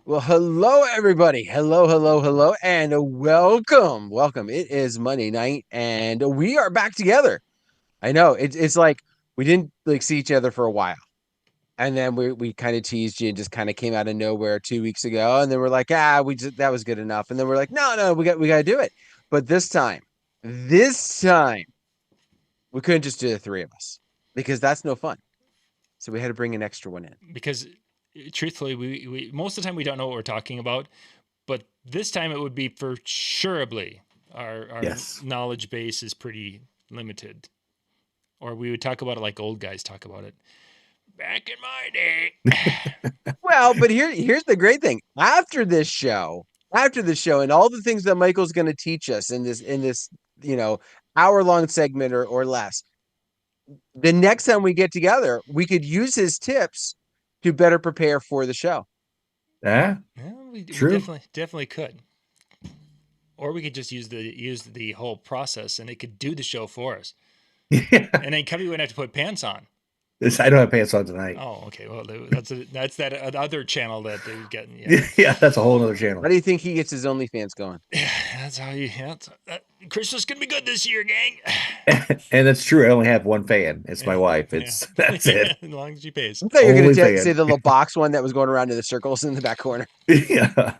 Well, hello everybody. Hello, hello, hello, and welcome. Welcome. It is Monday night and we are back together. I know it's like we didn't like see each other for a while. And then we kind of teased you and just kind of came out of nowhere 2 weeks ago. And then we're like, we just that was good enough. And then we're like, no, we gotta do it. But this time, we couldn't just do the three of us because that's no fun. So we had to bring an extra one in. Because truthfully, we most of the time we don't know what we're talking about, but this time it would be for surely our Yes. knowledge base is pretty limited, or we would talk about it like old guys talk about it. Back in my day. Well, but here's the great thing. After the show and all the things that Michael's going to teach us in this, you know, hour-long segment or less, the next time we get together, we could use his tips to better prepare for the show. Yeah, Well, we true. definitely could, or we could just use the whole process, and it could do the show for us. Yeah. And then Cubbie wouldn't have to put pants on. I don't have pants on tonight. Oh, okay. Well, that's that other channel that they get. Yeah, Yeah, that's a whole other How channel. do you think he gets his OnlyFans going? that's how you. Christmas can be good this year, gang. And that's true. I only have one fan. It's my Yeah, wife. yeah. It's that's it. As long as she pays. I thought you were going Only to say fan. the little box one that was going around in the circles in the back corner. Yeah.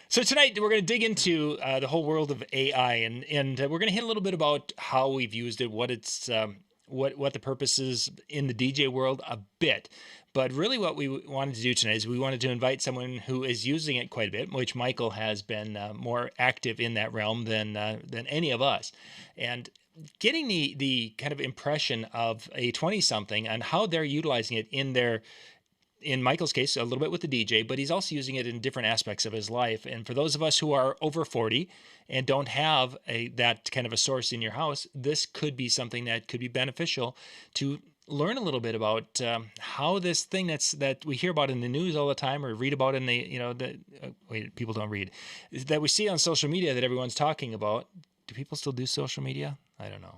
So tonight we're going to dig into the whole world of AI, and we're going to hit a little bit about how we've used it, what it's what the purpose is in the DJ world a bit. But really, what we wanted to do tonight is we wanted to invite someone who is using it quite a bit, which Michael has been more active in that realm than any of us, and getting the kind of impression of a 20-something and how they're utilizing it in Michael's case, a little bit with the DJ, but he's also using it in different aspects of his life. And for those of us who are over 40 and don't have that kind of a source in your house, this could be something that could be beneficial to learn a little bit about how this thing that we hear about in the news all the time or read about in the wait, people don't read, that we see on social media that everyone's talking about. Do people still do social media? I don't know.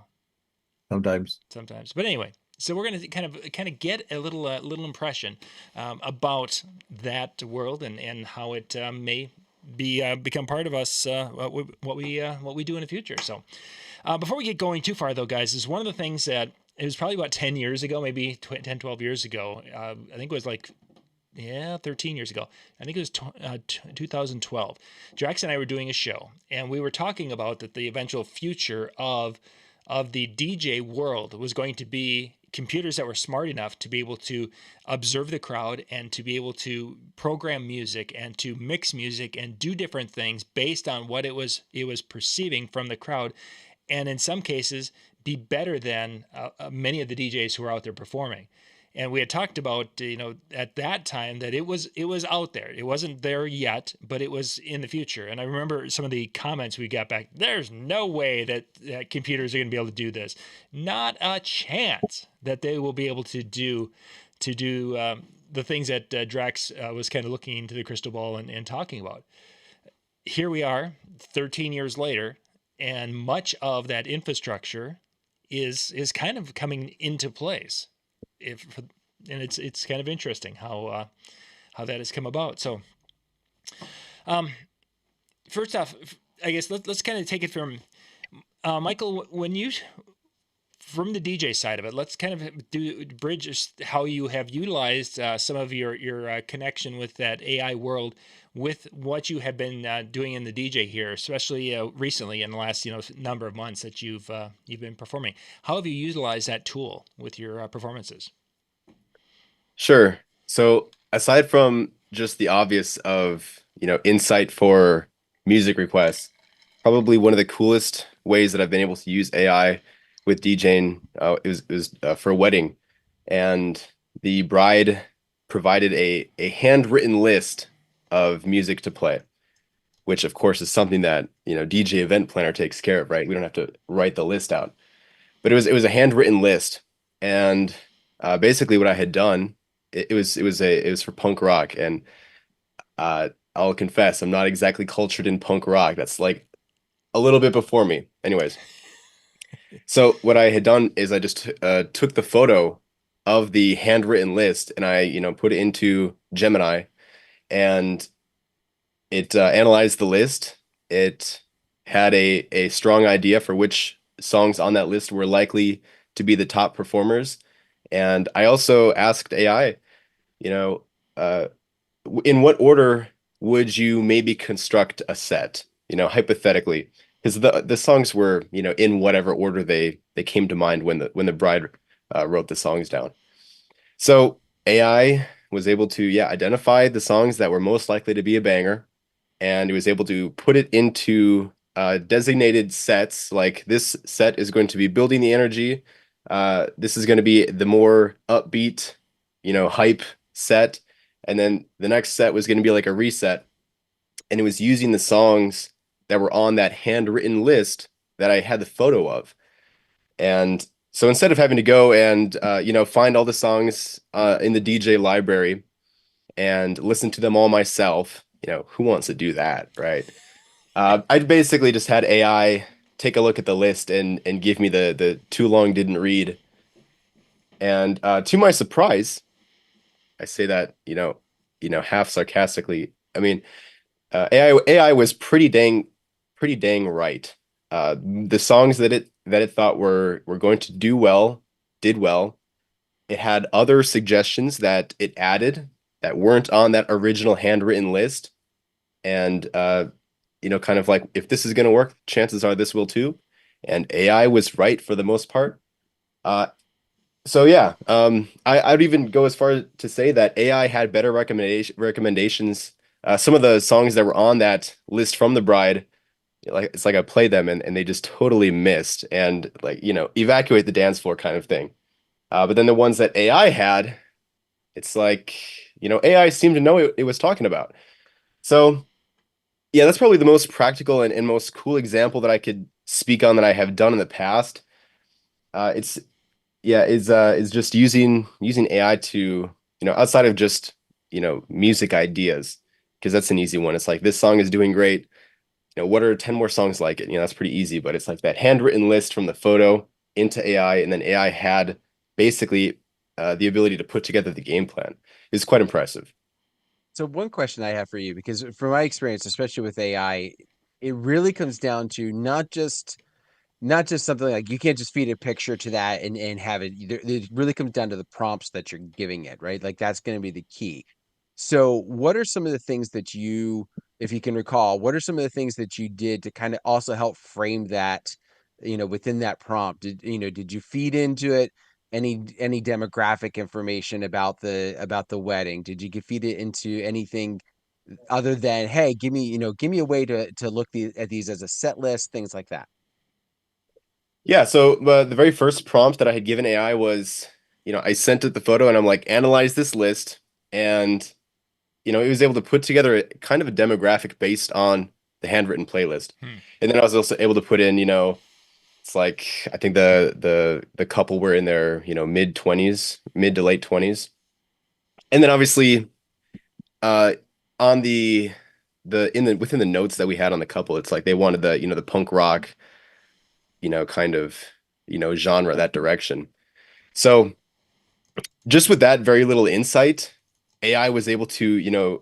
Sometimes. Sometimes, but anyway, so we're going to kind of get a little impression about that world and how it may be become part of us, what we do in the future. So before we get going too far though, guys, is one of the things that it was probably about 10 years ago, maybe 10, 12 years ago. I think it was like, yeah, 13 years ago. I think it was 2012. Drax and I were doing a show, and we were talking about that the eventual future of the DJ world was going to be computers that were smart enough to be able to observe the crowd and to be able to program music and to mix music and do different things based on what it was perceiving from the crowd, and in some cases be better than many of the DJs who are out there performing. And we had talked about, at that time that it was out there. It wasn't there yet, but it was in the future. And I remember some of the comments we got back. There's no way that computers are going to be able to do this. Not a chance that they will be able to do the things that Drax was kind of looking into the crystal ball and talking about. Here we are, 13 years later, and much of that infrastructure is kind of coming into place. If and it's kind of interesting how that has come about. So, first off, I guess let's kind of take it from Michael. When you from the DJ side of it, let's kind of do bridge how you have utilized some of your connection with that AI world with what you have been doing in the DJ here, especially recently in the last number of months that you've been performing. How have you utilized that tool with your performances? Sure. So aside from just the obvious of, insight for music requests, probably one of the coolest ways that I've been able to use AI with DJing is for a wedding. And the bride provided a handwritten list of music to play, which of course is something that, DJ event planner takes care of, right? We don't have to write the list out. But it was a handwritten list. And basically what I had done it was for punk rock, and I'll confess I'm not exactly cultured in punk rock. That's like a little bit before me. Anyways, so what I had done is I just took the photo of the handwritten list and I put it into Gemini, and it analyzed the list. It had a strong idea for which songs on that list were likely to be the top performers. And I also asked AI, you know, uh, in what order would you maybe construct a set, hypothetically? Because the songs were, in whatever order they came to mind when the bride wrote the songs down. So AI was able to, yeah, identify the songs that were most likely to be a banger, and it was able to put it into designated sets. Like this set is going to be building the energy. This is going to be the more upbeat, hype set. And then the next set was going to be like a reset. And it was using the songs that were on that handwritten list that I had the photo of. And so instead of having to go and, find all the songs in the DJ library and listen to them all myself, who wants to do that, right? I basically just had AI take a look at the list and give me the too long didn't read. And to my surprise, I say that, half sarcastically. I mean, AI was pretty dang right. The songs that it thought were going to do well did well. It had other suggestions that it added that weren't on that original handwritten list, and kind of like, if this is going to work, chances are this will too. And AI was right for the most part. So yeah, I'd even go as far to say that AI had better recommendations. Some of the songs that were on that list from the bride, it's like I played them and they just totally missed, and like, evacuate the dance floor kind of thing. But then the ones that AI had, it's like, AI seemed to know it was talking about. So yeah, that's probably the most practical and most cool example that I could speak on that I have done in the past. It's yeah, is just using AI to, outside of just, music ideas, because that's an easy one. It's like, this song is doing great. What are 10 more songs like it? That's pretty easy, but it's like that handwritten list from the photo into AI, and then AI had basically the ability to put together the game plan. It's quite impressive. So one question I have for you, because from my experience, especially with AI, it really comes down to not just something like, you can't just feed a picture to that and have it. It really comes down to the prompts that you're giving it, right? Like that's going to be the key. So what are some of the things that you, if you can recall, what are some of the things that you did to kind of also help frame that, within that prompt? Did you feed into it any demographic information about the wedding? Did you feed it into anything other than, hey, give me a way to look at these as a set list, things like that? Yeah, so the very first prompt that I had given AI was, I sent it the photo and I'm like, analyze this list. And, it was able to put together kind of a demographic based on the handwritten playlist. And then I was also able to put in, it's like, I think the couple were in their, mid-20s, mid to late 20s. And then obviously, uh, on within the notes that we had on the couple, it's like they wanted the punk rock, kind of, genre, that direction. So just with that very little insight, AI was able to,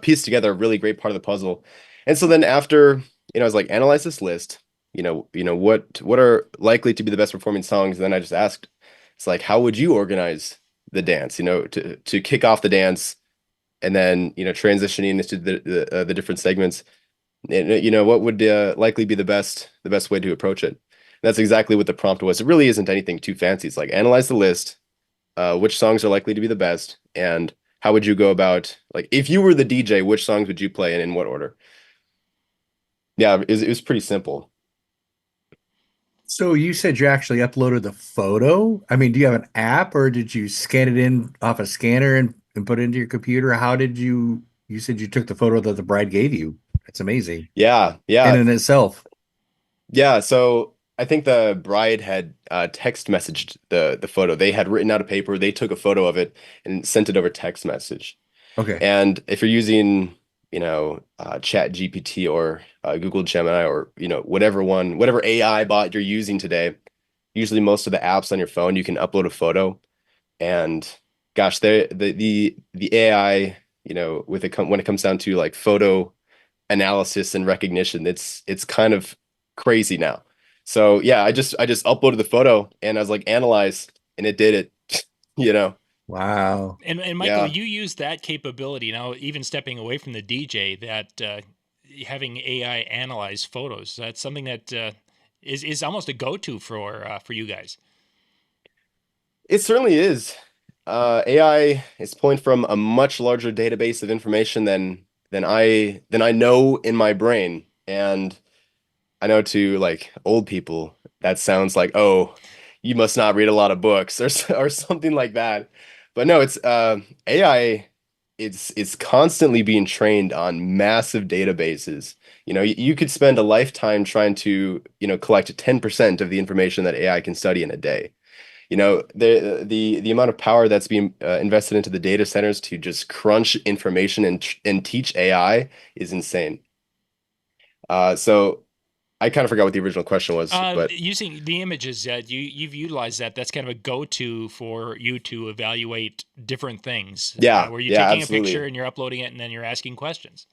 piece together a really great part of the puzzle. And so then after, I was like, analyze this list, what are likely to be the best performing songs? And then I just asked, it's like, how would you organize the dance, to kick off the dance, and then, transitioning into the different segments, and, what would likely be the best way to approach it. That's exactly what the prompt was. It really isn't anything too fancy. It's like, analyze the list, which songs are likely to be the best, and how would you go about, like, if you were the DJ, which songs would you play and in what order? Yeah, it was pretty simple. So you said you actually uploaded the photo? I mean, do you have an app or did you scan it in off a scanner and put it into your computer? How did you said you took the photo that the bride gave you? That's amazing Yeah, in yeah, and itself. yeah. So I think the bride had text messaged the photo. They had written out a paper, they took a photo of it and sent it over text message. Okay. And if you're using, Chat GPT or Google Gemini, or, whatever AI bot you're using today, usually most of the apps on your phone, you can upload a photo. And gosh, the AI, when it comes down to like photo analysis and recognition. It's kind of crazy now. So yeah, I just uploaded the photo and I was like analyze and it did it, you know. Wow. And Michael, Yeah. you use that capability now, even stepping away from the DJ, that having AI analyze photos. That's something that is almost a go-to for you guys. It certainly is. AI is pulling from a much larger database of information than I know in my brain. And I know to like old people, that sounds like, oh, you must not read a lot of books or something like that. But no, it's AI. It's constantly being trained on massive databases. You could spend a lifetime trying to, collect 10% of the information that AI can study in a day. The amount of power that's being invested into the data centers to just crunch information and teach AI is insane. So I kind of forgot what the original question was, but Using the images that you've utilized, that's kind of a go-to for you to evaluate different things, yeah, where you're yeah, taking a picture absolutely. and you're uploading it, and then you're asking questions.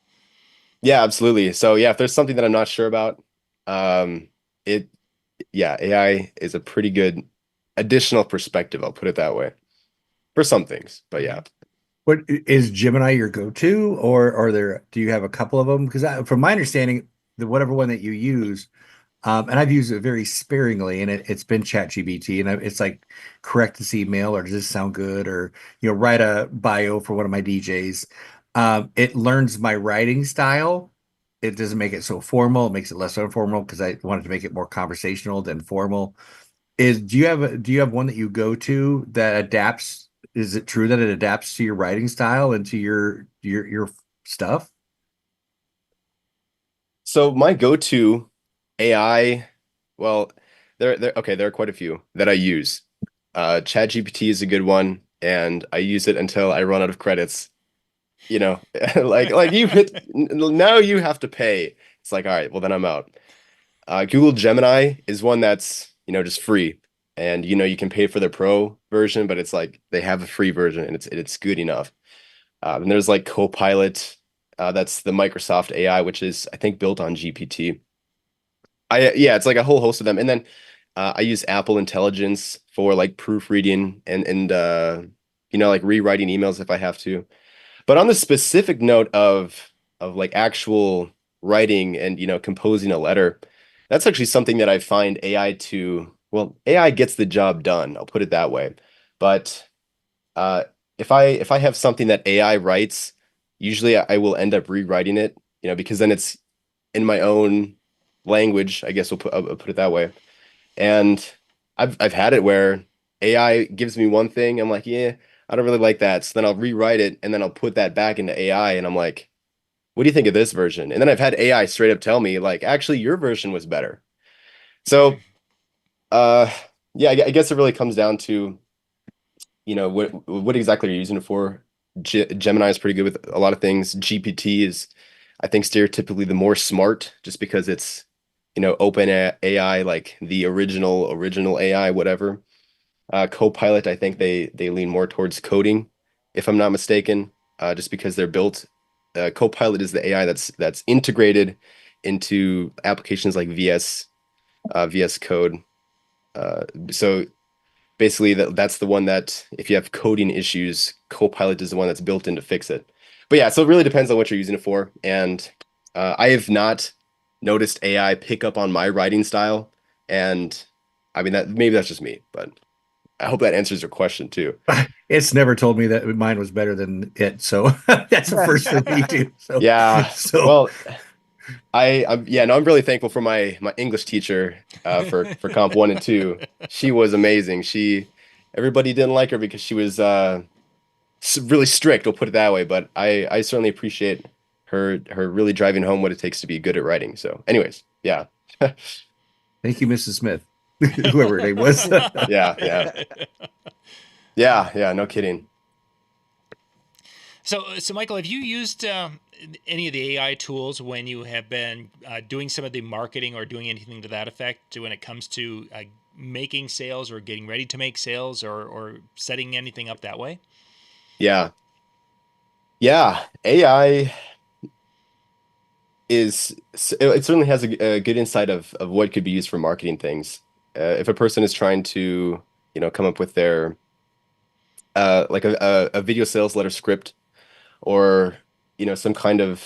Yeah, absolutely. So yeah, if there's something that I'm not sure about, um, it, yeah, AI is a pretty good additional perspective. I'll put it that way for some things, but Hmm. yeah. What is Gemini your go-to, or are there? Do you have a couple of them? Because from my understanding, the whatever one that you use, and I've used it very sparingly, and it's been ChatGPT, and it's like correct this email, or does this sound good, or write a bio for one of my DJs. It learns my writing style. It doesn't make it so formal. It makes it less informal because I wanted to make it more conversational than formal. Do you have one that you go to that adapts? Is it true that it adapts to your writing style and to your stuff? So my go-to AI, well, there are quite a few that I use. ChatGPT is a good one, and I use it until I run out of credits. Like you hit now you have to pay. It's like, all right, well then I'm out. Google Gemini is one that's, just free. And you can pay for the pro version, but it's like they have a free version and it's good enough. And there's like Copilot, that's the Microsoft AI, which is I think built on GPT. Yeah, it's like a whole host of them. And then I use Apple Intelligence for like proofreading and like rewriting emails if I have to. But on the specific note of like actual writing and composing a letter, that's actually something that I find AI gets the job done. I'll put it that way. But uh, if I have something that AI writes, usually I will end up rewriting it, because then it's in my own language. I guess I'll put it that way. And I've had it where AI gives me one thing, I'm like, yeah, I don't really like that. So then I'll rewrite it and then I'll put that back into AI and I'm like, what do you think of this version? And then I've had AI straight up tell me, like, actually your version was better. So uh yeah, I guess it really comes down to, what exactly you're using it for. Gemini is pretty good with a lot of things. GPT is, I think, stereotypically the more smart just because it's, open AI, like the original AI, whatever. Copilot, I think they lean more towards coding, if I'm not mistaken, just because they're built. Copilot is the AI that's integrated into applications like VS Code. So basically, that's the one that if you have coding issues, Copilot is the one that's built in to fix it. But yeah, so it really depends on what you're using it for. And I have not noticed AI pick up on my writing style. And I mean that maybe that's just me, but I hope that answers your question too. It's never told me that mine was better than it, so that's a first for me too. So, Yeah. so Well, yeah, no, I'm really thankful for my English teacher for Comp 1 and 2. She was amazing. Everybody didn't like her because she was really strict, we'll put it that way, but I certainly appreciate her really driving home what it takes to be good at writing. So, anyways, yeah. thank you, Mrs. Smith, whoever her name was. Yeah, yeah. Yeah, yeah, no kidding. So Michael, have you used any of the AI tools when you have been doing some of the marketing or doing anything to that effect when it comes to making sales or getting ready to make sales or setting anything up that way? Yeah. Yeah, AI it certainly has a good insight of what could be used for marketing things. If a person is trying to, come up with their like a video sales letter script or some kind of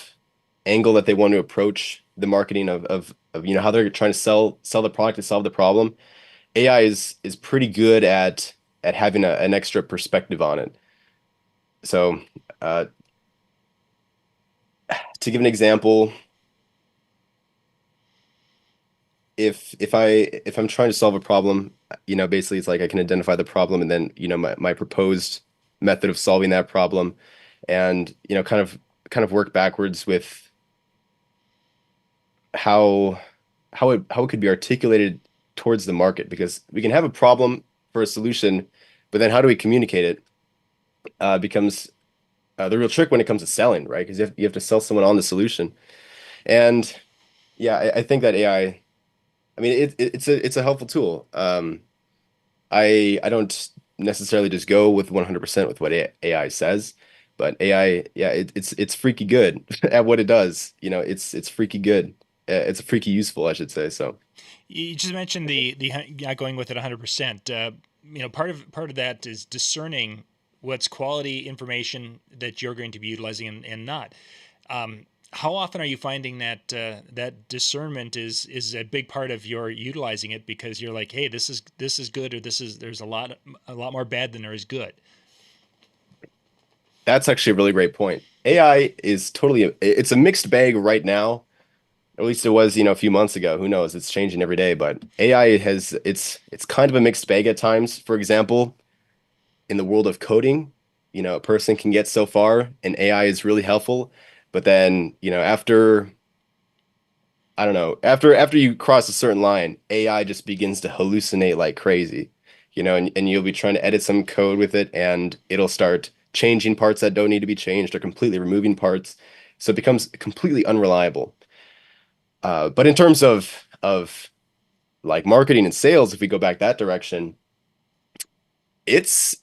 angle that they want to approach the marketing of how they're trying to sell the product to solve the problem. AI is pretty good at having an extra perspective on it. So uh, to give an example, if I'm trying to solve a problem, basically it's like I can identify the problem and then my proposed method of solving that problem, and kind of work backwards with how how it could be articulated towards the market, because we can have a problem for a solution, but then how do we communicate it becomes the real trick when it comes to selling, right? Because you have to sell someone on the solution. And yeah, I think that I mean, it's a helpful tool. I don't necessarily just go with 100% with what AI says, but AI, yeah, it's freaky good at what it does. It's freaky good. It's freaky useful, I should say. So You just mentioned the not going with it 100%. Part of that is discerning what's quality information that you're going to be utilizing and not. How often are you finding that that discernment is a big part of your utilizing it, because you're like, hey, this is good, or there's a lot more bad than there is good. that's actually a really great point. AI is it's a mixed bag right now. At least it was, a few months ago. Who knows? It's changing every day, but AI it's kind of a mixed bag at times. For example, in the world of coding, a person can get so far and AI is really helpful, but then, after I don't know, after you cross a certain line, AI just begins to hallucinate like crazy. And you'll be trying to edit some code with it and it'll start changing parts that don't need to be changed or completely removing parts. So it becomes completely unreliable. But in terms of like marketing and sales, if we go back that direction, it's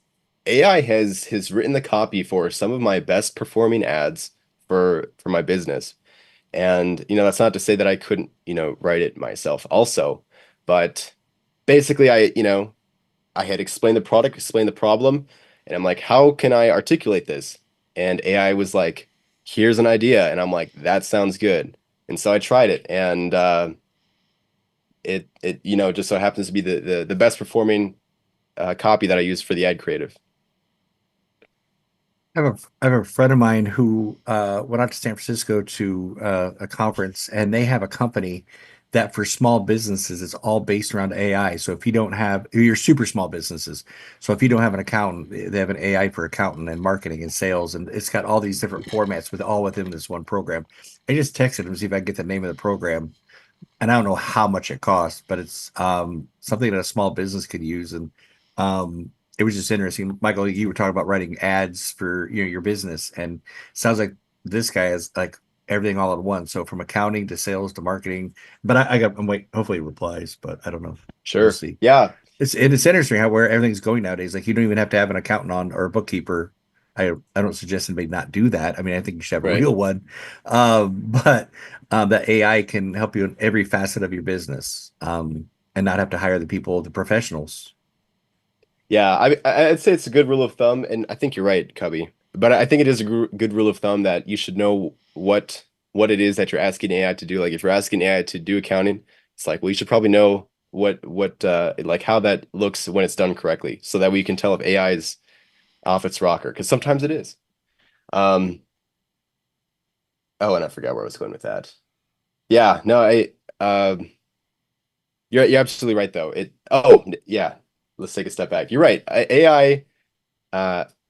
AI has written the copy for some of my best performing ads for my business. And that's not to say that I couldn't, write it myself also, but basically I had explained the product, explained the problem, and I'm like, how can I articulate this? And AI was like, here's an idea, and I'm like, that sounds good. And so I tried it, and it just so happens to be the best performing copy that I used for the ad creative. I have a friend of mine who went out to San Francisco to a conference, and they have a company that for small businesses is all based around AI. So if you don't have your super small businesses, so if you don't have an accountant, they have an AI for accountant and marketing and sales, and it's got all these different formats with all within this one program. I just texted him to see if I can get the name of the program, and I don't know how much it costs, but it's something that a small business could use. And it was just interesting. Michael, you were talking about writing ads for your business, and sounds like this guy has like everything all at once. So from accounting to sales to marketing. But I'm wait, hopefully he replies, but I don't know. We'll Sure. see. Yeah. It's interesting how where everything's going nowadays. Like you don't even have to have an accountant on or a bookkeeper. I don't suggest anybody not do that. I mean, I think you should have a Right. real one. But that AI can help you in every facet of your business, and not have to hire the people, the professionals. Yeah, I'd say it's a good rule of thumb, and I think you're right, Cubby. But I think it is a good rule of thumb that you should know what it is that you're asking AI to do. Like if you're asking AI to do accounting, it's like, well, you should probably know what like how that looks when it's done correctly, so that we can tell if AI is off its rocker, because sometimes it is. Um, oh, and I forgot where I was going with that. Yeah, no, you're absolutely right though. Yeah, let's take a step back. You're right. AI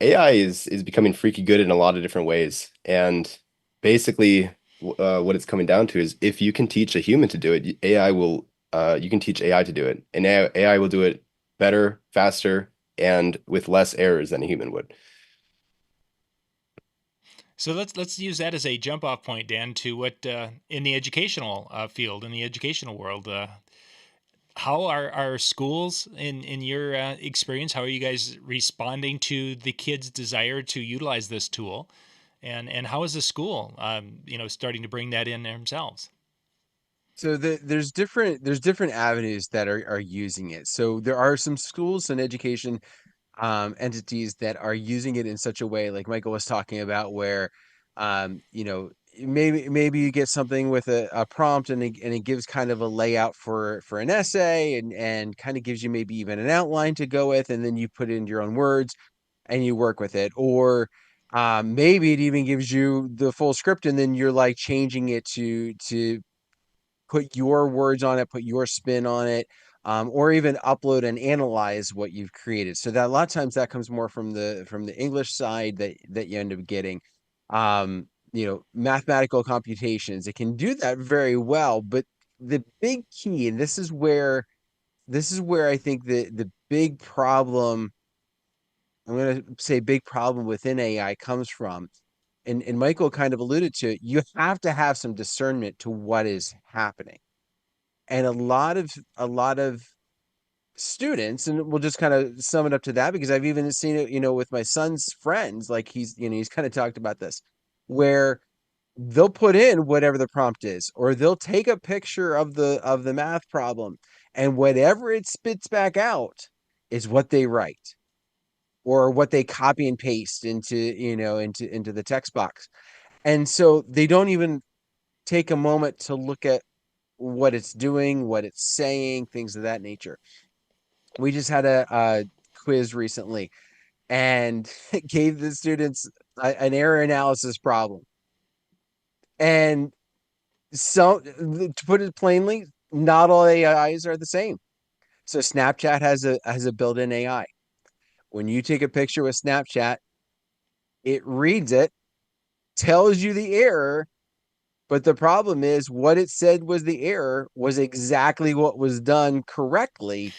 is becoming freaky good in a lot of different ways, and basically, what it's coming down to is if you can teach a human to do it, AI will. You can teach AI to do it, and AI will do it better, faster, and with less errors than a human would. So let's use that as a jump off point, Dan, to what in the educational field, in the educational world. How are our schools, in your experience? How are you guys responding to the kids' desire to utilize this tool? and how is the school, starting to bring that in themselves? So there's different avenues that are using it. So there are some schools and education entities that are using it in such a way, like Michael was talking about, where you know, maybe you get something with a prompt, and it gives kind of a layout for an essay, and kind of gives you maybe even an outline to go with, and then you put in your own words and you work with it. Or maybe it even gives you the full script, and then you're like changing it to put your words on it, put your spin on it, or even upload and analyze what you've created. So that a lot of times that comes more from the English side that you end up getting. Mathematical computations. It can do that very well, but the big key, and this is where I think the big problem, I'm going to say big problem within AI comes from. And Michael kind of alluded to it. You have to have some discernment to what is happening. And a lot of students, and we'll just kind of sum it up to that, because I've even seen it, with my son's friends, like he's kind of talked about this, where they'll put in whatever the prompt is, or they'll take a picture of the math problem, and whatever it spits back out is what they write, or what they copy and paste into the text box. And so they don't even take a moment to look at what it's doing, what it's saying, things of that nature. We just had a quiz recently, and it gave the students an error analysis problem. And so, to put it plainly, not all AIs are the same. So Snapchat has a built-in AI. When you take a picture with Snapchat, it reads it, tells you the error, but the problem is what it said was the error was exactly what was done correctly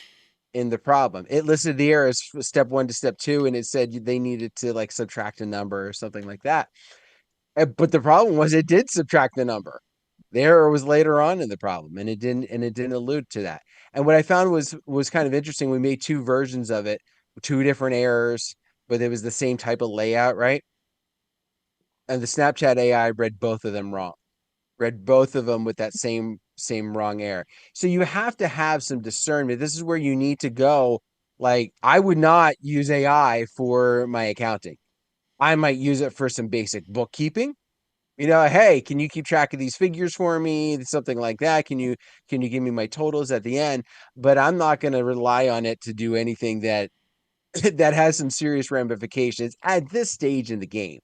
in the problem. It listed the error as step 1 to step 2, and it said they needed to like subtract a number or something like that. But the problem was it did subtract the number. The error was later on in the problem, and it didn't allude to that. And what I found was kind of interesting. We made two versions of it, two different errors, but it was the same type of layout, right? And the Snapchat AI read both of them wrong. Read both of them with that same wrong error. So you have to have some discernment. This is where you need to go. Like, I would not use AI for my accounting. I might use it for some basic bookkeeping. Hey, can you keep track of these figures for me? Something like that. Can you give me my totals at the end? But I'm not going to rely on it to do anything that that has some serious ramifications at this stage in the game.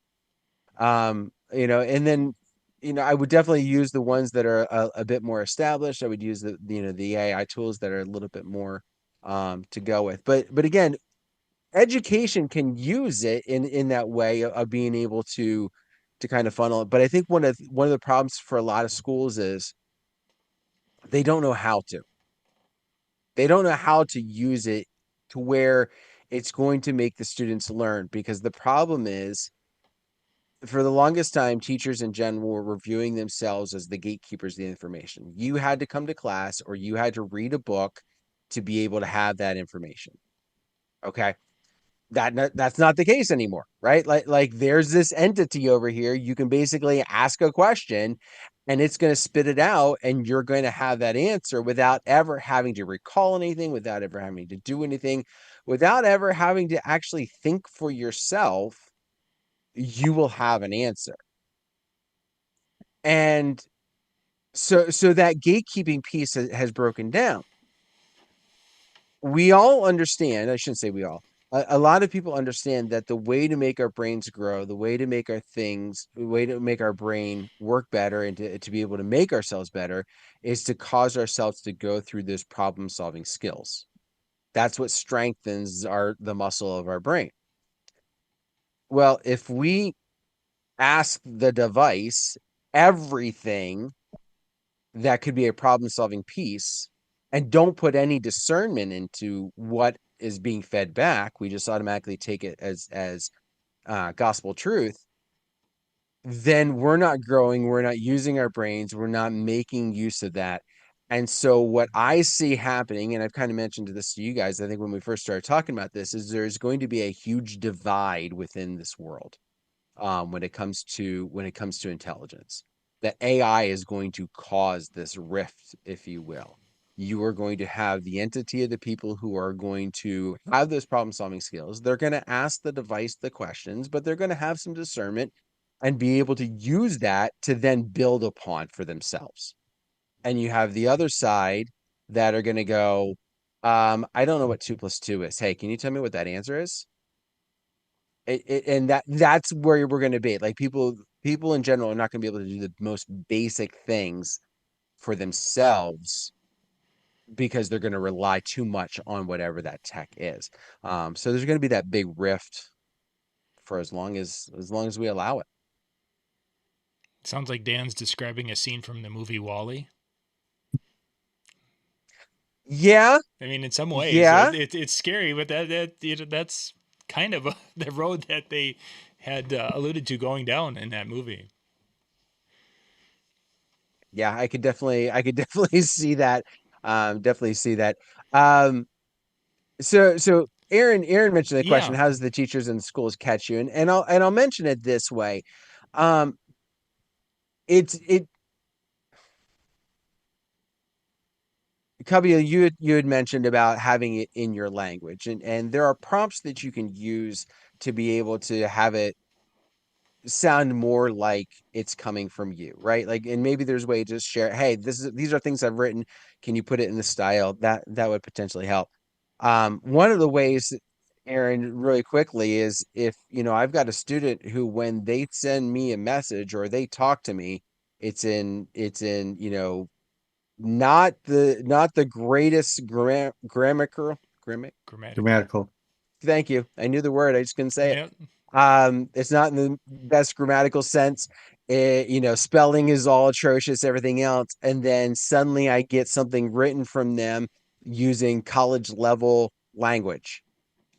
And then, I would definitely use the ones that are a bit more established. I would use the AI tools that are a little bit more to go with. But again, education can use it in that way of being able to kind of funnel it. But I think one of the problems for a lot of schools is they don't know how to. They don't know how to use it to where it's going to make the students learn, because the problem is, for the longest time, teachers in general were reviewing themselves as the gatekeepers of the information. You had to come to class, or you had to read a book to be able to have that information. Okay. That's not the case anymore, right? Like there's this entity over here. You can basically ask a question, and it's going to spit it out, and you're going to have that answer without ever having to recall anything, without ever having to do anything, without ever having to actually think for yourself. You will have an answer. And so that gatekeeping piece has broken down. We all understand, I shouldn't say we all, a lot of people understand that the way to make our brains grow, the way to make the way to make our brain work better, and to be able to make ourselves better, is to cause ourselves to go through those problem solving skills. That's what strengthens the muscle of our brain. Well, if we ask the device everything that could be a problem solving piece, and don't put any discernment into what is being fed back, we just automatically take it as gospel truth, then we're not growing, we're not using our brains, we're not making use of that. And so what I see happening, and I've kind of mentioned this to you guys, I think when we first started talking about this, is there's going to be a huge divide within this world. when it comes to intelligence. That AI is going to cause this rift, if you will. You are going to have the entity of the people who are going to have those problem solving skills. They're going to ask the device the questions, but they're going to have some discernment and be able to use that to then build upon for themselves. And you have the other side that are going to go, I don't know what 2 + 2 is. Hey, can you tell me what that answer is? And that's where we're going to be. Like people in general are not going to be able to do the most basic things for themselves because they're going to rely too much on whatever that tech is. So there's going to be that big rift for as long as we allow it. Sounds like Dan's describing a scene from the movie Wall-E. Yeah, I mean, in some ways, yeah, it's scary, but that's kind of the road that they had alluded to going down in that movie. yeah. I could definitely see that. Definitely see that. Um, so Aaron mentioned the question, Yeah, how does the teachers in the schools catch you? And I'll mention it this way. Um, it Cubbie, you had mentioned about having it in your language, and there are prompts that you can use to be able to have it sound more like it's coming from you, right? Like, and maybe there's a way to just share, hey, these are things I've written. Can you put it in the style? That would potentially help. One of the ways, Aaron, really quickly, is if I've got a student who, when they send me a message or they talk to me, it's in not the greatest grammatical. Grammatical. thank you. I knew the word, I just couldn't say it. Yeah. It's not in the best grammatical sense. Spelling is all atrocious, everything else. And then suddenly I get something written from them using college level language.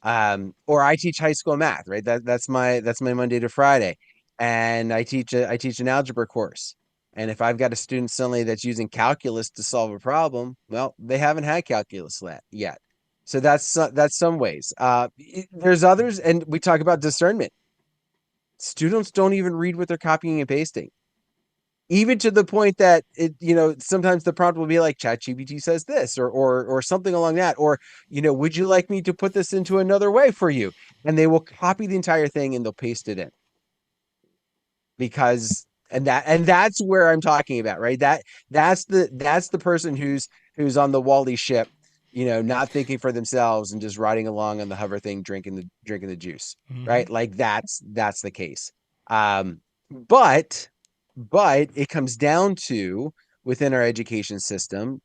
Or I teach high school math, right? That's my Monday to Friday. And I teach an algebra course. And if I've got a student suddenly that's using calculus to solve a problem, well, they haven't had calculus yet. So that's some ways. There's others, and we talk about discernment. Students don't even read what they're copying and pasting, even to the point that sometimes the prompt will be like, ChatGPT says this, or something along that, or would you like me to put this into another way for you? And they will copy the entire thing and they'll paste it in, because that's where I'm talking about, right? That's the person who's on the Wally ship, not thinking for themselves and just riding along on the hover thing, drinking the juice, Mm-hmm. right? Like that's the case. Um but but it comes down to, within our education system,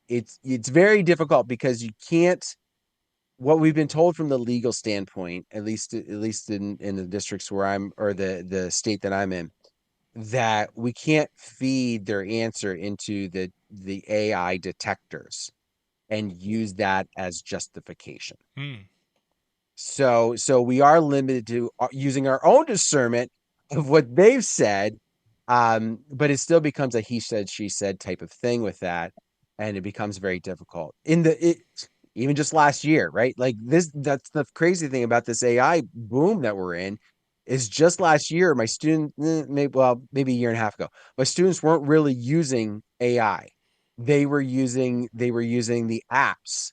it's very difficult, because you can't, what we've been told from the legal standpoint, at least in the districts where I'm, or the state that I'm in, that we can't feed their answer into the AI detectors and use that as justification. Hmm. So we are limited to using our own discernment of what they've said, but it still becomes a he said she said type of thing with that, and it becomes very difficult. Even just last year, right? Like that's the crazy thing about this AI boom that we're in, is just last year my student, maybe a year and a half ago, my students weren't really using AI. They were using the apps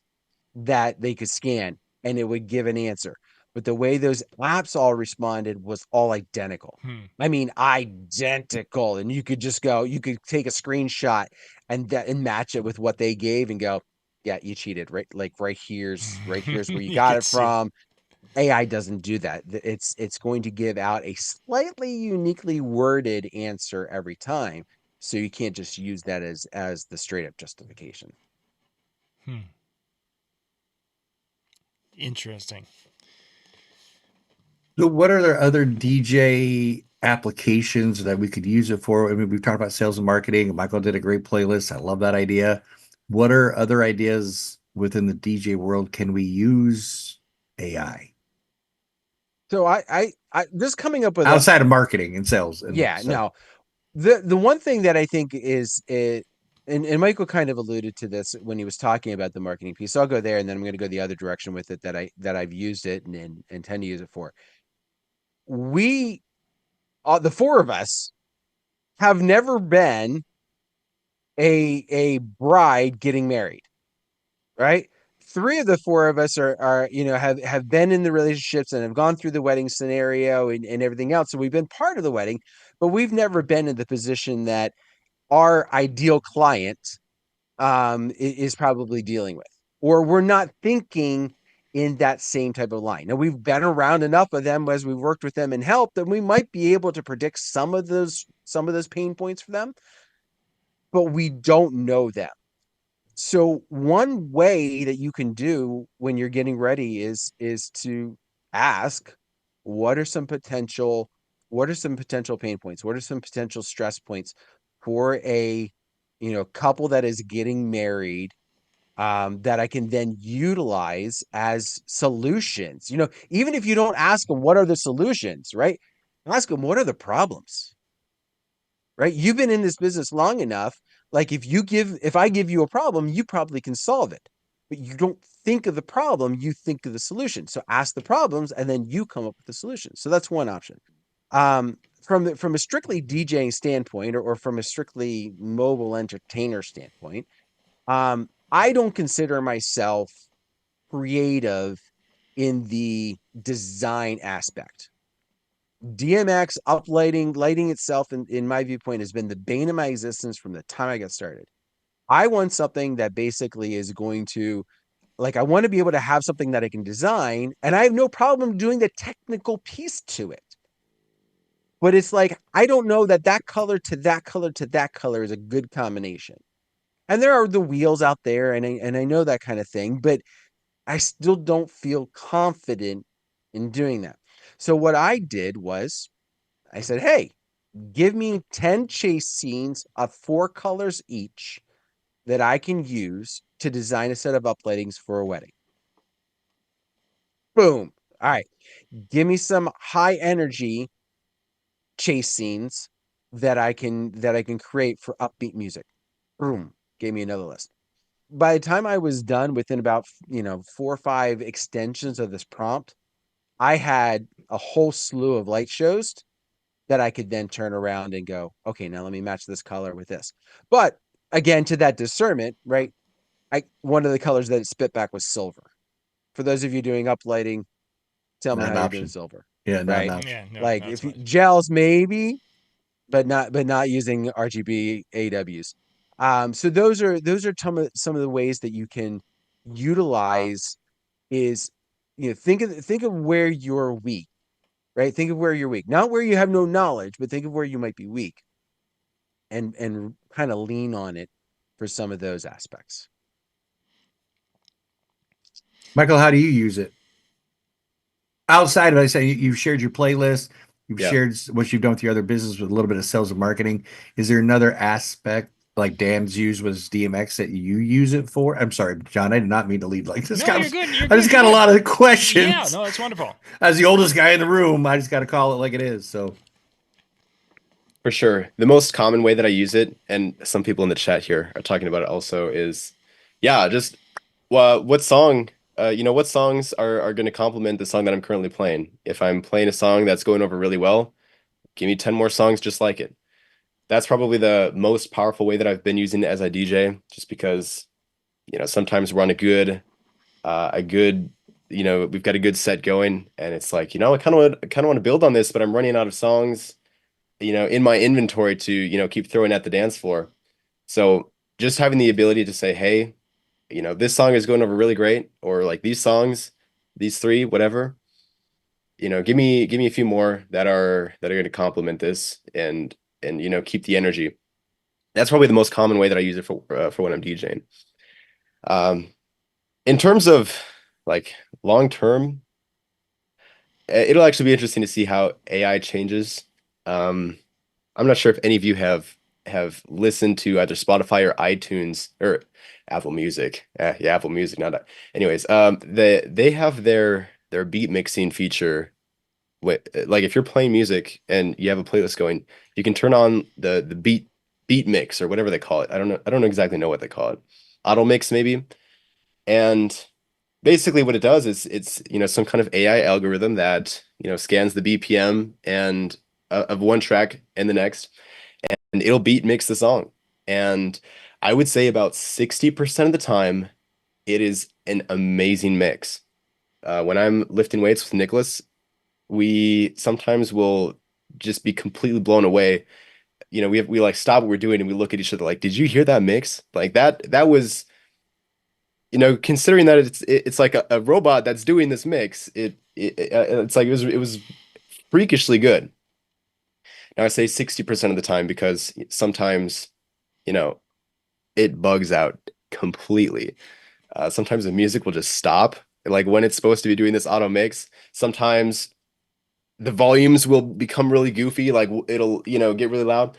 that they could scan, and it would give an answer. But the way those apps all responded was all identical. Hmm. I mean, identical. And you could take a screenshot and match it with what they gave and go, yeah, you cheated, right? Like right here's where you You got could it see. from. AI doesn't do that. It's going to give out a slightly uniquely worded answer every time. So you can't just use that as the straight up justification. Hmm. Interesting. So what are there other DJ applications that we could use it for? I mean, we've talked about sales and marketing. Michael did a great playlist. I love that idea. What are other ideas within the DJ world? Can we use AI So I just coming up with a outside of marketing and sales and yeah, stuff? no. The one thing that I think is it, and Michael kind of alluded to this when he was talking about the marketing piece. So I'll go there, and then I'm going to go the other direction with it, that I've used it and intend to use it for. We the four of us have never been a bride getting married, right? Three of the four of us are have been in the relationships and have gone through the wedding scenario and everything else. So we've been part of the wedding, but we've never been in the position that our ideal client is probably dealing with, or we're not thinking in that same type of line. Now we've been around enough of them as we've worked with them and helped that we might be able to predict some of those pain points for them, but we don't know them. So one way that you can do when you're getting ready is to ask, what are some potential pain points? What are some potential stress points for a couple that is getting married, that I can then utilize as solutions? Even if you don't ask them what are the solutions, right? Ask them, what are the problems? Right? You've been in this business long enough. Like if I give you a problem, you probably can solve it, but you don't think of the problem, you think of the solution. So ask the problems and then you come up with the solution. So that's one option. From a strictly DJing standpoint, or from a strictly mobile entertainer standpoint, I don't consider myself creative in the design aspect. DMX lighting itself, in my viewpoint, has been the bane of my existence from the time I got started. I want something that basically is going to, like, I want to be able to have something that I can design, and I have no problem doing the technical piece to it. But it's like, I don't know that color to that color to that color is a good combination. And there are the wheels out there, and I know that kind of thing, but I still don't feel confident in doing that. So what I did was I said, hey, give me 10 chase scenes of 4 colors each that I can use to design a set of uplightings for a wedding. Boom. All right. Give me some high energy chase scenes that I can create for upbeat music. Boom. Gave me another list. By the time I was done, within about 4 or 5 extensions of this prompt, I had a whole slew of light shows that I could then turn around and go, okay, now let me match this color with this. But again, to that discernment, right? One of the colors that it spit back was silver. For those of you doing uplighting, tell me Not how an you're doing option. silver, Yeah, not an right? option. Yeah, no, Like not if so you, much. gels maybe, but not using RGB AWs. So those are some of the ways that you can utilize is think of where you're weak, right? Think of where you're weak, not where you have no knowledge, but think of where you might be weak, and kind of lean on it for some of those aspects. Michael, how do you use it? Outside of, I say, you've shared your playlist, you've Yeah. shared what you've done with your other business with a little bit of sales and marketing. Is there another aspect like Dan's use was DMX that you use it for? I'm sorry, John, I did not mean to lead like this. No, you're good. You're I good. just You're got a good. lot of Yeah, questions. no, that's wonderful. As the oldest guy in the room, I just got to call it like it is. So For sure. The most common way that I use it, and some people in the chat here are talking about it also, is yeah, just what song, what songs are going to complement the song that I'm currently playing. If I'm playing a song that's going over really well, give me 10 more songs just like it. That's probably the most powerful way that I've been using it as a DJ, just because, sometimes we're on a good, we've got a good set going, and it's like, I kind of want to build on this, but I'm running out of songs, in my inventory to, keep throwing at the dance floor. So just having the ability to say, hey, this song is going over really great, or like these songs, these three, whatever, give me a few more that are going to complement this and keep the energy. That's probably the most common way that I use it for when I'm DJing. In terms of like long term, it'll actually be interesting to see how AI changes. I'm not sure if any of you have listened to either Spotify or iTunes or Apple Music. Yeah, Apple Music. Not that. Anyways, they have their beat mixing feature. Like if you're playing music and you have a playlist going, you can turn on the beat mix or whatever they call it. I don't exactly know what they call it. Auto mix maybe. And basically what it does is it's some kind of AI algorithm that scans the BPM and of one track and the next, and it'll beat mix the song. And I would say about 60% of the time, it is an amazing mix. When I'm lifting weights with Nicholas, we sometimes will just be completely blown away. You know, we like stop what we're doing and we look at each other like, did you hear that mix? Like that was, you know, considering that it's like a robot that's doing this mix, it's like it was freakishly good. Now I say 60% of the time because sometimes, you know, it bugs out completely. Sometimes the music will just stop. Like when it's supposed to be doing this auto mix, sometimes the volumes will become really goofy, like it'll, you know, get really loud.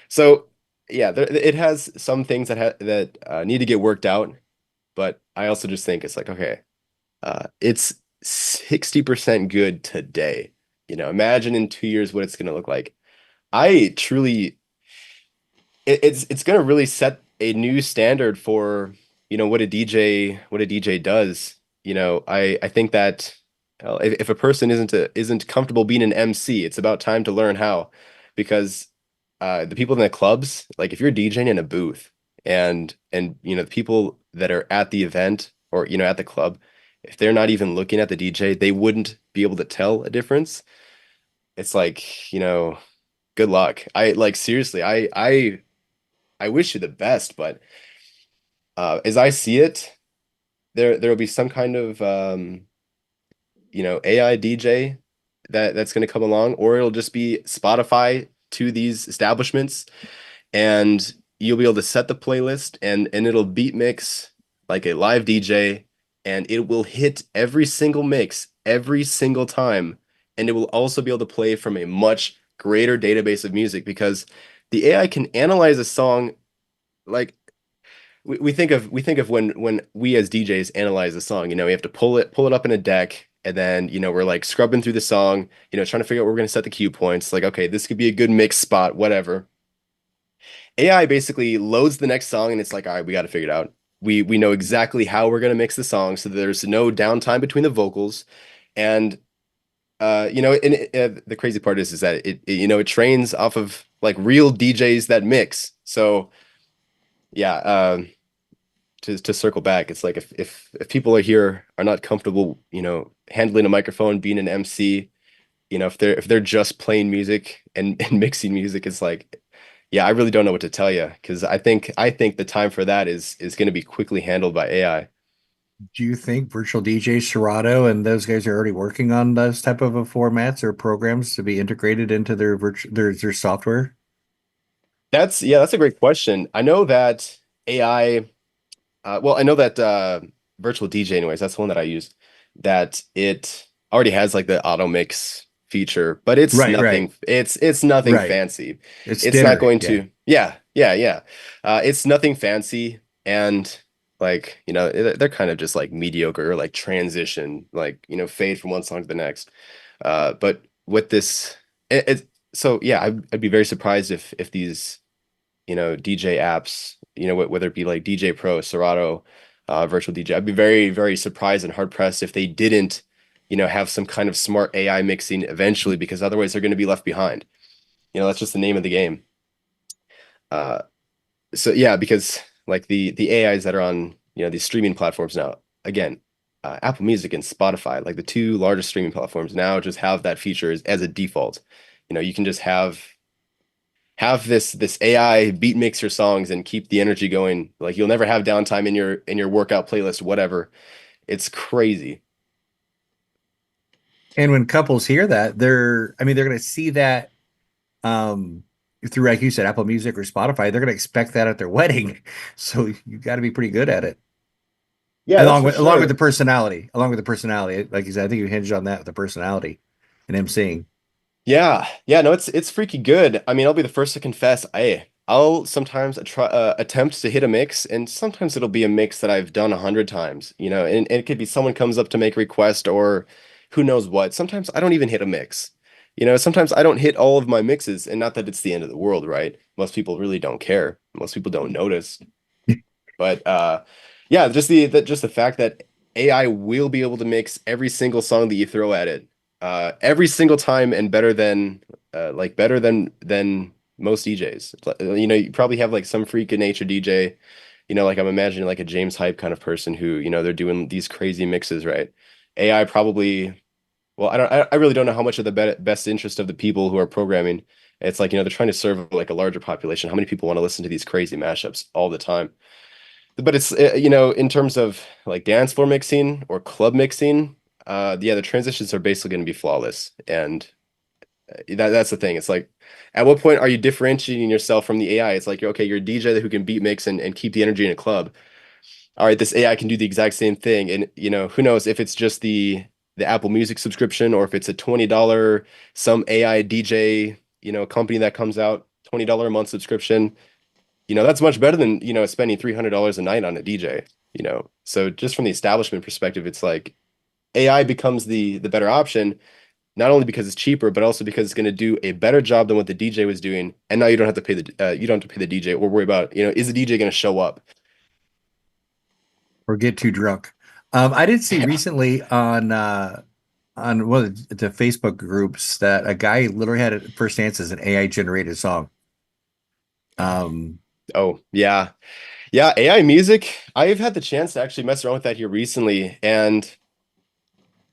So yeah, it has some things that need to get worked out, but I also just think it's like, okay, it's 60% good today. You know, imagine in 2 years what it's going to look like. I truly, it's going to really set a new standard for, you know, what a DJ does. You know, I think that if a person isn't comfortable being an MC, it's about time to learn how, because the people in the clubs, like if you're DJing in a booth and you know the people that are at the event or you know at the club, if they're not even looking at the DJ, they wouldn't be able to tell a difference. It's like, you know, good luck. I like seriously, I wish you the best, but as I see it, there'll be some kind of you know, AI DJ that's going to come along, or it'll just be Spotify to these establishments, and you'll be able to set the playlist, and it'll beat mix like a live DJ, and it will hit every single mix every single time, and it will also be able to play from a much greater database of music because the AI can analyze a song like we think of when we as DJs analyze a song, you know, we have to pull it up in a deck, and then, you know, we're like scrubbing through the song, you know, trying to figure out where we're going to set the cue points. Like, okay, this could be a good mix spot, whatever. AI basically loads the next song and it's like, all right, we got to figure it out. We know exactly how we're going to mix the song so there's no downtime between the vocals. And you know, and the crazy part is that you know, it trains off of like real DJs that mix. So yeah, to circle back, it's like if people are here are not comfortable, you know, handling a microphone, being an MC, you know, if they're just playing music and mixing music, it's like, yeah, I really don't know what to tell you because I think the time for that is going to be quickly handled by AI. Do you think virtual DJ Serato and those guys are already working on those type of a formats or programs to be integrated into their their software? That's a great question. I know that AI, well, I know that virtual DJ, anyways, that's the one that I use. That it already has like the auto mix feature, but it's Right, right, nothing. It's nothing right. fancy. It's It's not dinner. going Yeah. to. Yeah, yeah, yeah. It's nothing fancy, and like you know, they're kind of just like mediocre, like transition, like you know, fade from one song to the next. But with this, so yeah, I'd be very surprised if these you know, DJ apps, you know, whether it be like DJ Pro, Serato, Virtual DJ. I'd be very, very surprised and hard pressed if they didn't, you know, have some kind of smart AI mixing eventually, because otherwise they're going to be left behind. You know, that's just the name of the game. Uh, so yeah, because like the AIs that are on, you know, these streaming platforms now, again, Apple Music and Spotify, like the two largest streaming platforms now just have that feature as a default. You know, you can just have this AI beat mix your songs and keep the energy going. Like you'll never have downtime in your workout playlist, whatever. It's crazy. And when couples hear that, I mean, they're going to see that um, through, like you said, Apple Music or Spotify. They're going to expect that at their wedding. So you got to be pretty good at it. Yeah, that's for Along with sure. the personality, like you said, I think you hinged on that with the personality and emceeing. Yeah, yeah, no, it's freaky good. I mean, I'll be the first to confess, I'll sometimes try attempt to hit a mix, and sometimes it'll be a mix that I've done 100 times, you know, and it could be someone comes up to make a request or who knows what. Sometimes I don't even hit a mix. You know, sometimes I don't hit all of my mixes, and not that it's the end of the world, right? Most people really don't care. Most people don't notice. But yeah, just the fact that AI will be able to mix every single song that you throw at it, every single time and better than like better than most DJs. You know, you probably have like some freak of nature DJ, you know, like I'm imagining like a James Hype kind of person who, you know, they're doing these crazy mixes, right? AI probably, well, I really don't know how much of the best interest of the people who are programming. It's like, you know, they're trying to serve like a larger population. How many people want to listen to these crazy mashups all the time? But it's you know, in terms of like dance floor mixing or club mixing, yeah, the transitions are basically going to be flawless. And that's the thing. It's like, at what point are you differentiating yourself from the AI? It's like, okay, you're a DJ who can beat mix and keep the energy in a club. All right, this AI can do the exact same thing. And you know, who knows if it's just the Apple Music subscription or if it's a $20 some AI DJ, you know, company that comes out, $20 a month subscription. You know, that's much better than, you know, spending $300 a night on a DJ, you know. So just from the establishment perspective, it's like AI becomes the better option, not only because it's cheaper, but also because it's going to do a better job than what the DJ was doing. And now you don't have to pay the you don't have to pay the DJ or worry about, you know, is the DJ going to show up? Or get too drunk. I did see recently on one of the Facebook groups that a guy literally had it first dance as an AI generated song. Oh, yeah. Yeah, AI music. I've had the chance to actually mess around with that here recently, and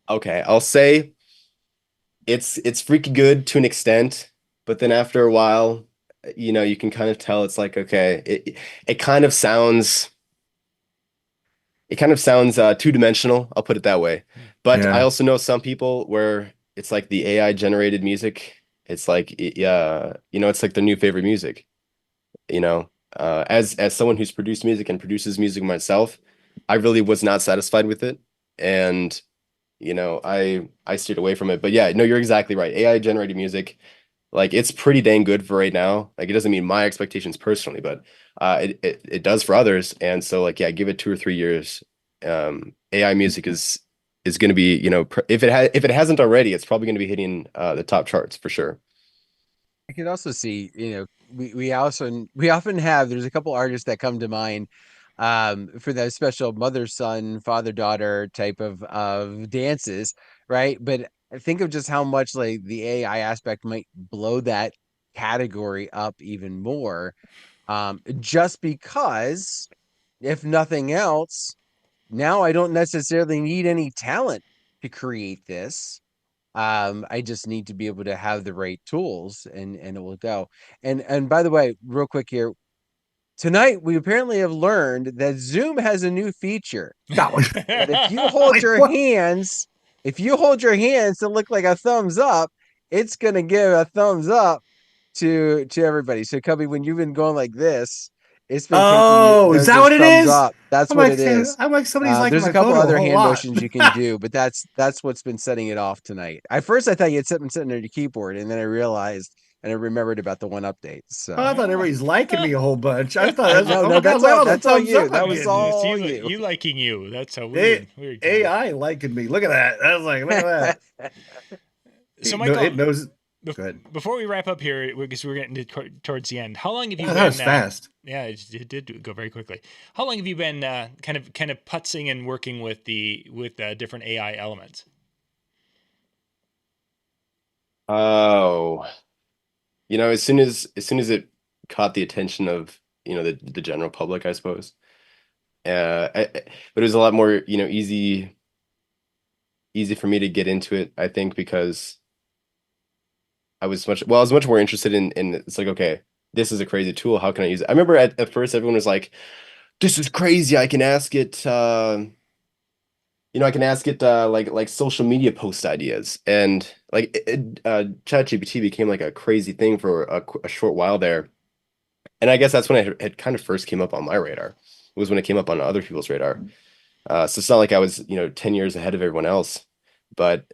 okay, I'll say it's freaking good to an extent, but then after a while, you know, you can kind of tell it's like, okay, it kind of sounds two-dimensional, I'll put it that way. But I Yeah. also know some people where it's like the AI generated music, it's like yeah, you know, it's like their new favorite music, you know. As someone who's produced music and produces music myself, I really was not satisfied with it. And you know, I steered away from it. But yeah, no, you're exactly right. AI generated music, like it's pretty dang good for right now. Like it doesn't meet my expectations personally, but it does for others. And so like yeah, give it 2 or 3 years. AI music is going to be, you know, if it hasn't already, it's probably going to be hitting the top charts for sure. I could also see, you know, we often have, there's a couple artists that come to mind for that special mother son father daughter type of dances, right? But think of just how much like the AI aspect might blow that category up even more, just because if nothing else, now I don't necessarily need any talent to create this. I just need to be able to have the right tools, and it will go. And by the way, real quick here, tonight we apparently have learned that Zoom has a new feature That was that if you hold your hands to look like a thumbs up, it's gonna give a thumbs up to everybody. So Cubby, when you've been going like this, it's been taking Oh, is that those what it thumbs is? up. That's what it is. I'm like somebody's liking There's a my couple photo a other whole hand lot. motions you can do, but that's what's been setting it off tonight. At first, I thought you had something sitting on your keyboard, and then I realized and I remembered about the one update. Oh, I So thought everybody's liking me a whole bunch. I thought I was like, no, oh no, my God, look at all the that's all thumbs you. up That I'm was getting. all you, you. you liking you. That's a A weird comment. AI liking me. Look at that. I was like, look at that. So No, Michael, it knows. Go ahead. before we wrap up here, because we're getting towards the end, how long have you Wow, that been? was fast. Yeah, it did go very quickly. How long have you been kind of putzing and working with different AI elements? Oh, you know, as soon as it caught the attention of, you know, the general public, I suppose. But it was a lot more, you know, easy for me to get into it, I think, because I was much more interested in it's like, okay, this is a crazy tool. How can I use it? I remember at first everyone was like, this is crazy. I can ask it, you know, I can ask it like social media post ideas. And like ChatGPT became like a crazy thing for a short while there. And I guess that's when it had kind of first came up on my radar. It was when it came up on other people's radar. So it's not like I was, you know, 10 years ahead of everyone else, but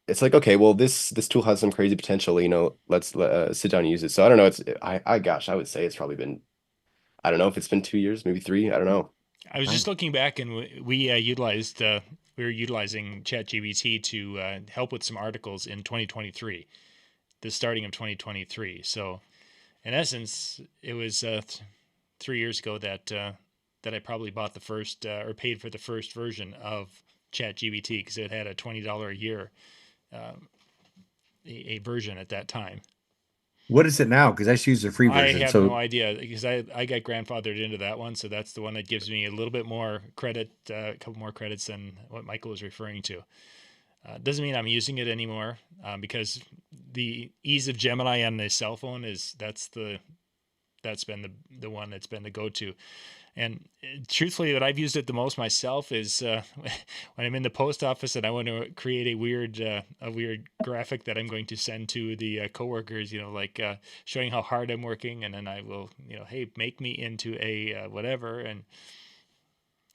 it's like, okay, well, this tool has some crazy potential, you know, let's sit down and use it. So I don't know. Gosh, I would say it's probably been, I don't know if it's been 2 years, maybe three. I don't know. I was just looking back, and we were utilizing ChatGPT to help with some articles in 2023, the starting of 2023. So in essence, it was 3 years ago that I probably bought the first or paid for the first version of ChatGPT because it had a $20 a year a version at that time. What is it now? Because I just use the free I version. have no So idea because I got grandfathered into that one, so that's the one that gives me a little bit more credit, a couple more credits than what Michael was referring to. Doesn't mean I'm using it anymore because the ease of Gemini on the cell phone that's been the one that's been the go-to. And truthfully, what I've used it the most myself is when I'm in the post office and I want to create a weird graphic that I'm going to send to the coworkers, like showing how hard I'm working, and then I will, hey, make me into a whatever, and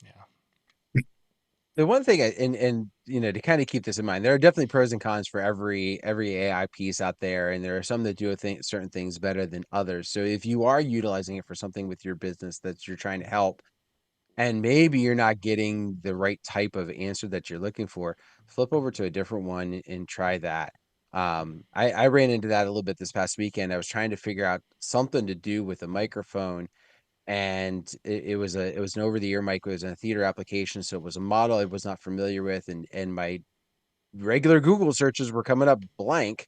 yeah. The one thing, and to kind of keep this in mind, there are definitely pros and cons for every AI piece out there, and there are some that do certain things better than others. So if you are utilizing it for something with your business that you're trying to help, and maybe you're not getting the right type of answer that you're looking for, flip over to a different one and try that. I ran into that a little bit this past weekend. I was trying to figure out something to do with a microphone, and it was an over the ear mic. It was in a theater application, so it was a model I was not familiar with, and my regular Google searches were coming up blank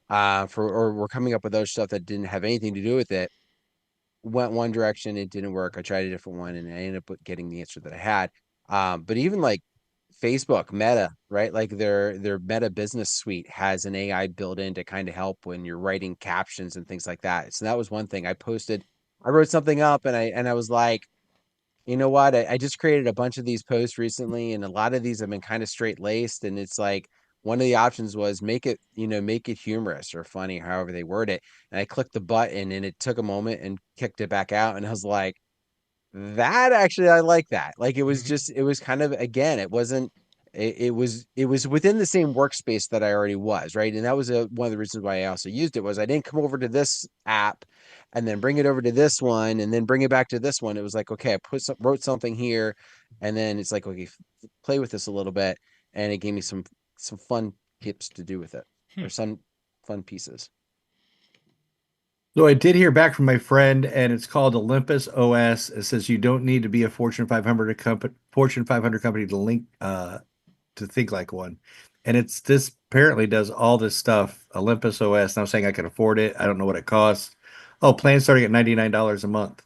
or were coming up with other stuff that didn't have anything to do with it. Went one direction, it didn't work. I tried a different one, and I ended up getting the answer that I had. But even like Facebook, Meta, right? Like their Meta Business Suite has an AI built in to kind of help when you're writing captions and things like that. So that was one thing I posted. I wrote something up, and I was like, you know what? I just created a bunch of these posts recently, and a lot of these have been kind of straight laced. And it's like one of the options was make it humorous or funny, however they word it. And I clicked the button, and it took a moment and kicked it back out. And I was like, that actually, I like that. Like Mm-hmm. it was kind of, again, it was within the same workspace that I already was, right? And that was one of the reasons why I also used it was I didn't come over to this app and then bring it over to this one and then bring it back to this one. It was like, okay, wrote something here, and then it's like, okay, play with this a little bit, and it gave me some fun tips to do with it, Hmm. or some fun pieces. So I did hear back from my friend, and it's called Olympus OS. It says you don't need to be a Fortune 500 company to link to think like one. And it's this apparently does all this stuff. Olympus OS. And I'm saying I can afford it. I don't know what it costs. Oh, plan starting at $99 a month.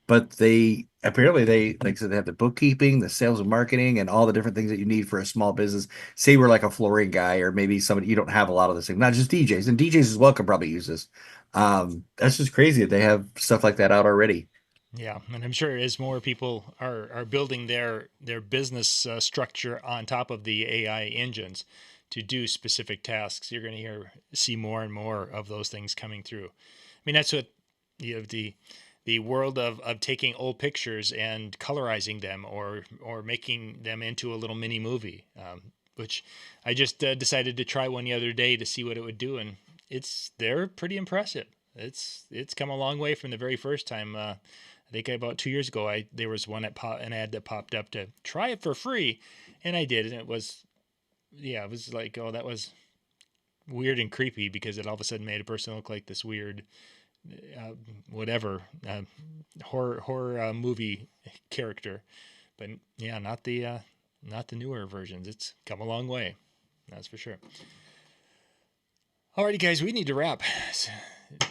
But they apparently they like I said they have the bookkeeping, the sales and marketing, and all the different things that you need for a small business. Say we're like a flooring guy, or maybe somebody you don't have a lot of this thing, not just DJs, and DJs as well can probably use this. That's just crazy that they have stuff like that out already. Yeah, and I'm sure as more people are building their business structure on top of the AI engines to do specific tasks, you're going to see more and more of those things coming through. I mean, that's what the world of taking old pictures and colorizing them or making them into a little mini movie, which I just decided to try one the other day to see what it would do, and they're pretty impressive. It's come a long way from the very first time. I think about 2 years ago, there was an ad that popped up to try it for free, and I did, and it was like, oh, that was weird and creepy because it all of a sudden made a person look like this weird, uh, whatever, horror movie character. But yeah, not the newer versions. It's come a long way, that's for sure. Alrighty, guys, we need to wrap.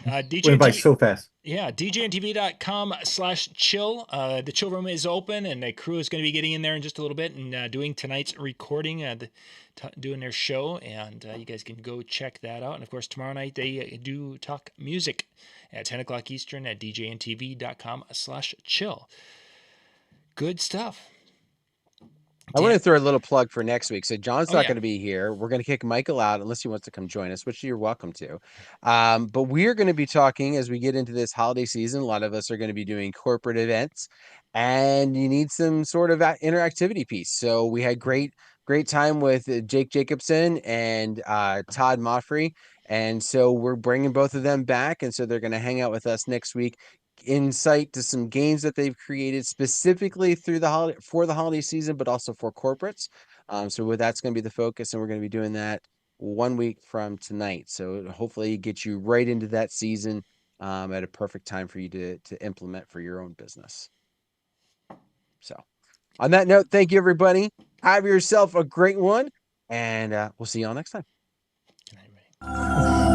Went by DJNTV. so fast. Yeah, DJNTV.com/chill. The chill room is open, and the crew is going to be getting in there in just a little bit and doing tonight's recording, doing their show, and you guys can go check that out. And of course, tomorrow night they do talk music at 10 o'clock Eastern at DJNTV.com/chill. Good stuff. I want Dan? to throw a little plug for next week. So John's Oh, not yeah. going to be here. We're going to kick Michael out unless he wants to come join us, which you're welcome to. But we're going to be talking as we get into this holiday season. A lot of us are going to be doing corporate events, and you need some sort of interactivity piece. So we had great time with Jake Jacobson and Todd Moffrey. And so we're bringing both of them back. And so they're going to hang out with us next week, insight to some games that they've created specifically through the holiday season, but also for corporates. So that's going to be the focus, and we're going to be doing that 1 week from tonight. So hopefully get you right into that season at a perfect time for you to implement for your own business. So on that note, thank you everybody. Have yourself a great one, and we'll see y'all next time. Good night, everybody.